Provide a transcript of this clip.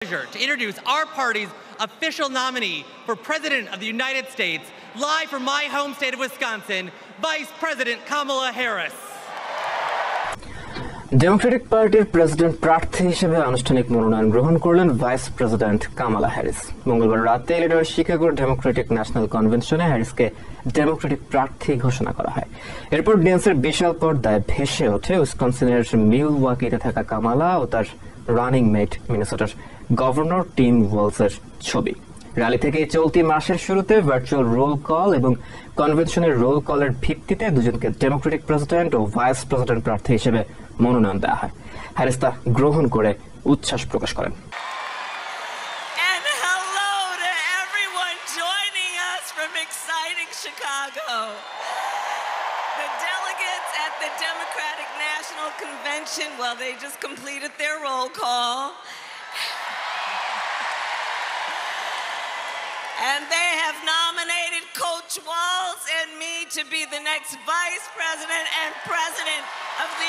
Pleasure to introduce our party's official nominee for President of the United States, live from my home state of Wisconsin, Vice President Kamala Harris. Democratic পার্টির president প্রার্থী হিসেবে আনুষ্ঠানিক মনোনয়ন গ্রহণ করলেন vice president Kamala Harris. মঙ্গলবার রাতে ইলিনয়ের শিকাগোর Democratic national কনভেনশনে হ্যারিসকে Democratic প্রার্থী ঘোষণা করা হয়। এরপর ডিএনসির বিশাল পর্দায় ভেসে ওঠে উইসকনসিনের মিলওয়াকিতে থাকা কামালা ও তার রানিং মেট মিনেসোটার গভর্নর টিম ওয়ালসের ছবি। র্যালি থেকে চলতি মাসের শুরুতে ভার্চুয়াল রোল কল এবং কনভেনশনের রোল কলের ভিত্তিতে দুজনকে ডেমোক্রেটিক প্রেসিডেন্ট ও ভাইস প্রেসিডেন্ট প্রার্থী হিসেবে মনোনয়ন দেওয়া হয়। হ্যারিস তা গ্রহণ করে উচ্ছ্বাস প্রকাশ করেন। And hello to everyone joining us from exciting Chicago. The delegates at the Democratic National Convention, well, they just completed their roll call. And they have nominated Coach Walz and me to be the next Vice President and President of the